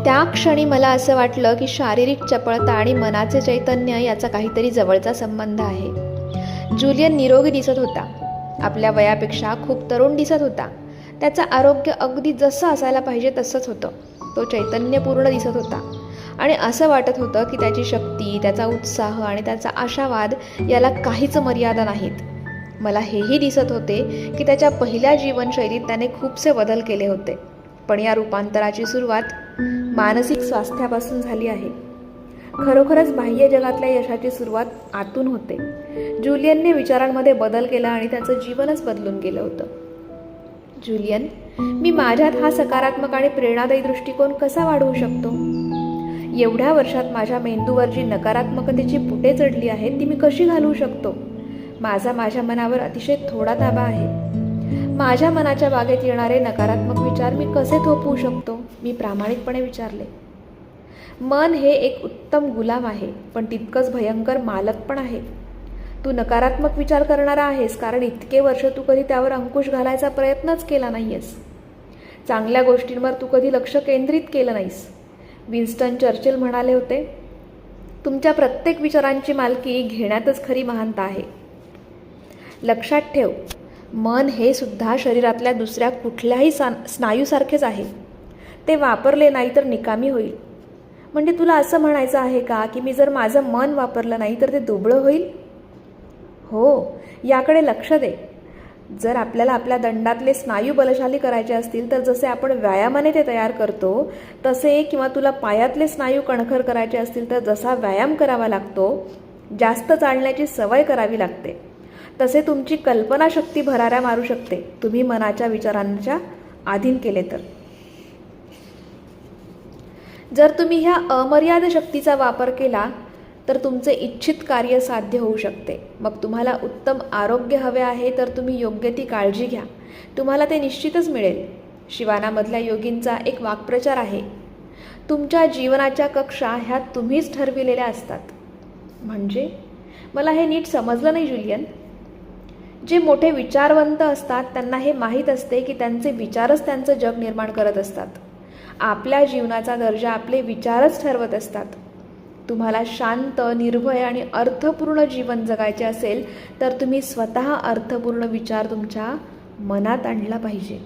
त्या क्षणी मला असं वाटलं की शारीरिक चपळता आणि मनाचे चैतन्य याचा काहीतरी जवळचा संबंध आहे. जुलियन निरोगी दिसत होता, आपल्या वयापेक्षा खूप तरुण दिसत होता. त्याचं आरोग्य अगदी जसं असायला पाहिजे तसंच होतं. तो चैतन्यपूर्ण दिसत होता आणि असं वाटत होतं की त्याची शक्ती, त्याचा उत्साह आणि त्याचा आशावाद याला काहीच मर्यादा नाहीत. मला हेही दिसत होते की त्याच्या पहिल्या जीवनशैलीत त्याने खूपसे बदल केले होते, पण या रूपांतराची सुरुवात मानसिक स्वास्थ्यापासून झाली आहे. खरोखरच बाह्य जगातल्या यशाची सुरुवात आतून होते. जुलियनने विचारांमध्ये बदल केला आणि त्याचं जीवनच बदलून गेलं होतं. जुलियन, मी माझ्यात हा सकारात्मक आणि प्रेरणादायी दृष्टिकोन कसा वाढवू शकतो? एवढ्या वर्षात माझ्या मेंदूवर जी नकारात्मकतेची पुटे चढली आहेत ती मी कशी घालवू शकतो? माझ्या मनावर अतिशय थोडा ताबा आहे. माझ्या मनाच्या बागेत येणारे नकारात्मक विचार मी कसे थोपवू शकतो? मी प्रामाणिकपणे विचारले. मन हे एक उत्तम गुलाम आहे, पण तितकंच भयंकर मालक पण आहे. तू नकारात्मक विचार करणारा आहेस कारण इतके वर्ष तू कधी त्यावर अंकुश घालायचा प्रयत्नच केला नाहीयेस. चांगल्या गोष्टींवर तू कधी लक्ष केंद्रित केलं नाहीस. विन्स्टन चर्चिल म्हणाले होते, तुमच्या प्रत्येक विचारांची मालकी घेण्यातच खरी महानता आहे. लक्षात ठेव, मन हे सुद्धा शरीरातल्या दुसऱ्या कुठल्याही स्नायूसारखेच आहे. ते वापरले नाही तर निकामी होईल. म्हणजे तुला असं म्हणायचं आहे का की मी जर माझं मन वापरलं नाही तर ते दुबळं होईल? हो, याकडे लक्ष दे. जर आपल्याला आपल्या दंडातले स्नायू बलशाली करायचे असतील तर जसे आपण व्यायामाने ते तयार करतो तसे, किंवा तुला पायातले स्नायू कणखर करायचे असतील तर जसा व्यायाम करावा लागतो, जास्त चालण्याची सवय करावी लागते, तसे तुमची कल्पनाशक्ती भराऱ्या मारू शकते तुम्ही मनाच्या विचारांच्या अधीन केले तर. जर तुम्ही ह्या अमर्याद शक्तीचा वापर केला तर तुमचे इच्छित कार्य साध्य होऊ शकते. मग तुम्हाला उत्तम आरोग्य हवे आहे तर तुम्ही योग्य ती काळजी घ्या. तुम्हाला ते निश्चितच मिळेल. शिवानामधल्या योगींचा एक वाक्प्रचार आहे, तुमच्या जीवनाच्या कक्षा ह्या तुम्हीच ठरविलेल्या असतात. म्हणजे मला हे नीट समजलं नाही जुलियन. जे मोठे विचारवंत असतात त्यांना हे माहीत असते की त्यांचे विचारच त्यांचं जग निर्माण करत असतात. आपल्या जीवनाचा दर्जा आपले विचारच ठरवत असतात. तुम्हाला शांत, निर्भय आणि अर्थपूर्ण जीवन जगायचे असेल तर तुम्ही स्वतः अर्थपूर्ण विचार तुमच्या मनात आणला पाहिजे.